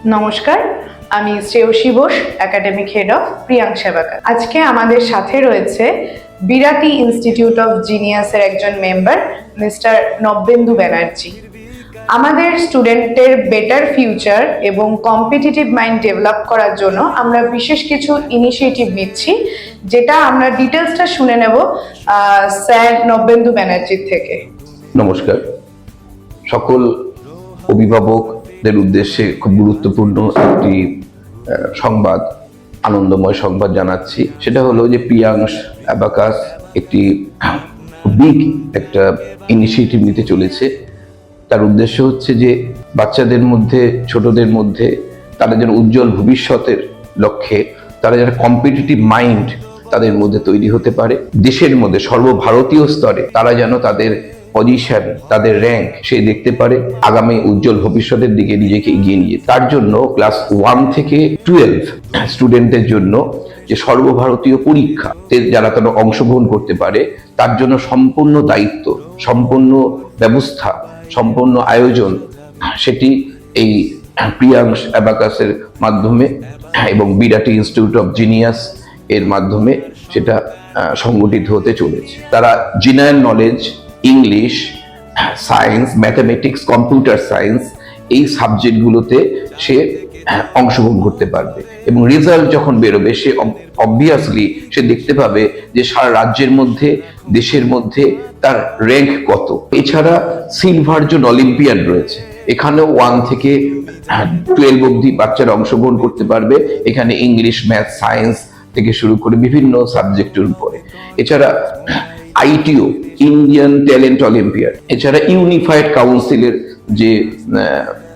নমস্কার, আমি Shreyashi Bose, academic head of Priyansh Abacus. আজকে আমাদের সাথে রয়েছে বিরাটি ইনস্টিটিউট অফ জিনিয়াসের একজন মেম্বার মিস্টার নব্যেন্দু ব্যানার্জি। আমাদের স্টুডেন্টের বেটার ফিউচার এবং কম্পিটিটিভ মাইন্ড ডেভেলপ করার জন্য আমরা বিশেষ কিছু ইনিশিয়েটিভ নিচ্ছি, যেটা আমরা ডিটেলসটা শুনে নেব স্যার নব্যেন্দু ব্যানার্জির থেকে। নমস্কার, সকল অভিভাবকদের উদ্দেশ্যে খুব গুরুত্বপূর্ণ একটি সংবাদ, আনন্দময় সংবাদ জানাচ্ছি। সেটা হলো যে প্রিয়াংশ অ্যাবাকাস একটি বিগ একটা ইনিশিয়েটিভ নিতে চলেছে। তার উদ্দেশ্য হচ্ছে যে বাচ্চাদের মধ্যে, ছোটদের মধ্যে তারা যেন উজ্জ্বল ভবিষ্যতের লক্ষ্যে তারা যেন কম্পিটিটিভ মাইন্ড তাদের মধ্যে তৈরি হতে পারে। দেশের মধ্যে সর্বভারতীয় স্তরে তারা যেন তাদের পজিশন, তাদের র্যাঙ্ক সে দেখতে পারে, আগামী উজ্জ্বল ভবিষ্যতের দিকে নিজেকে এগিয়ে নিয়ে। তার জন্য ক্লাস 1 থেকে 12 স্টুডেন্টদের জন্য যে সর্বভারতীয় পরীক্ষাতে যারা তারা অংশগ্রহণ করতে পারে, তার জন্য সম্পূর্ণ দায়িত্ব, সম্পূর্ণ ব্যবস্থা, সম্পূর্ণ আয়োজন সেটি এই প্রিয়াংশ অ্যাবাকাসের মাধ্যমে এবং বিরাটি ইনস্টিটিউট অফ জিনিয়াস এর মাধ্যমে সেটা সংগঠিত হতে চলেছে। তারা general knowledge, English, science, mathematics, computer science এই সাবজেক্টগুলোতে সে অংশগ্রহণ করতে পারবে এবং রেজাল্ট যখন বেরোবে সে অবভিয়াসলি সে দেখতে পাবে যে সারা রাজ্যের মধ্যে, দেশের মধ্যে তার র্যাঙ্ক কত। এছাড়া সিলভার জোন অলিম্পিয়াড রয়েছে, এখানেও 1 থেকে 12 অবধি বাচ্চারা অংশগ্রহণ করতে পারবে। এখানে ইংলিশ, ম্যাথ, সায়েন্স থেকে শুরু করে বিভিন্ন সাবজেক্টের উপরে। এছাড়া আইটিও, ইন্ডিয়ান ট্যালেন্ট অলিম্পিয়াড, এছাড়া ইউনিফাইড কাউন্সিলের যে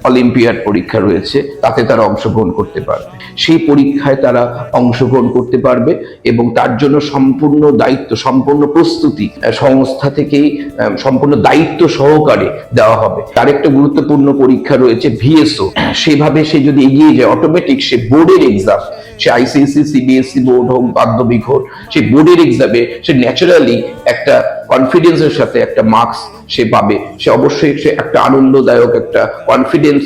অলিম্পিয়াড পরীক্ষা রয়েছে তাতে তারা অংশগ্রহণ করতে পারবে। সেই পরীক্ষায় তারা অংশগ্রহণ করতে পারবে এবং তার জন্য সম্পূর্ণ দায়িত্ব, সম্পূর্ণ প্রস্তুতি সংস্থা থেকেই সম্পূর্ণ দায়িত্ব সহকারে দেওয়া হবে। তার একটা গুরুত্বপূর্ণ পরীক্ষা রয়েছে ভিএসও। সেভাবে সে যদি এগিয়ে যায়, অটোমেটিক সে বোর্ডের এক্সাম, সে আইসিএসসি, সিবিএসসি বোর্ড হোক, মাধ্যমিক হোক, সেই বোর্ডের এক্সামে সে ন্যাচারালি একটা কনফিডেন্সের সাথে একটা মার্কস সে পাবে। সে অবশ্যই সে একটা আনন্দদায়ক, একটা কনফিডেন্স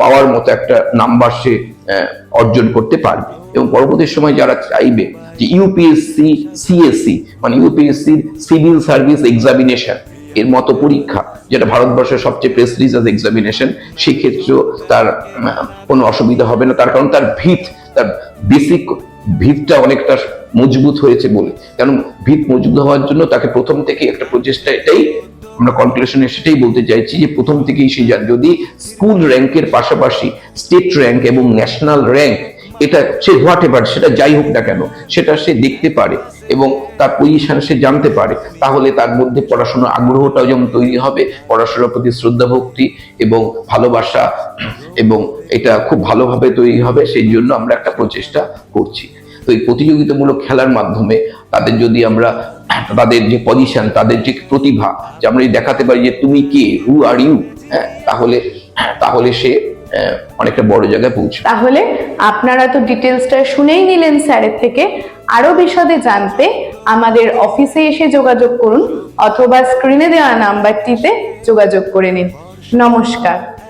পাওয়ার মতো একটা নাম্বার সে অর্জন করতে পারবে। এবং পরবর্তী সময় যারা চাইবে যে ইউপিএসসি, সিএসসি মানে ইউপিএসসি সিভিল সার্ভিস এক্সামিনেশন এর মতো পরীক্ষা, যেটা ভারতবর্ষের সবচেয়ে প্রেস্টিজিয়াস এক্সামিনেশন, সেক্ষেত্রেও তার কোনো অসুবিধা হবে না। তার কারণ তার বেসিক ভিতটা অনেকটা মজবুত হয়েছে বলে। কারণ ভিত মজবুত হওয়ার জন্য তাকে প্রথম থেকে একটা প্রচেষ্টা, এটাই আমরা কনক্লুশনে সেটাই বলতে চাইছি যে প্রথম থেকেই সে যদি স্কুল র্যাঙ্কের পাশাপাশি স্টেট র্যাঙ্ক এবং ন্যাশনাল র্যাঙ্ক, এটা সে হোয়াট এভার সেটা যাই হোক না কেন, সেটা সে দেখতে পারে এবং তার পজিশন সে জানতে পারে, তাহলে তার মধ্যে পড়াশোনার আগ্রহটাও যেমন তৈরি হবে, পড়াশোনার প্রতি শ্রদ্ধা ভক্তি এবং ভালোবাসা এবং এটা খুব ভালোভাবে তৈরি হবে। সেই জন্য আমরা একটা প্রচেষ্টা করছি। তো এই প্রতিযোগিতামূলক খেলার মাধ্যমে তাদের যদি আমরা তাদের যে পজিশন, তাদের যে প্রতিভা, যে আমরা দেখাতে পারি যে তুমি কে, হু আর ইউ, তাহলে সে অনেকটা বড় জায়গায় পৌঁছে। তাহলে আপনারা তো ডিটেলসটা শুনেই নিলেন স্যারের থেকে। আরো বিশদে জানতে আমাদের অফিসে এসে যোগাযোগ করুন অথবা স্ক্রিনে দেওয়া নাম্বারটিতে যোগাযোগ করে নিন। নমস্কার।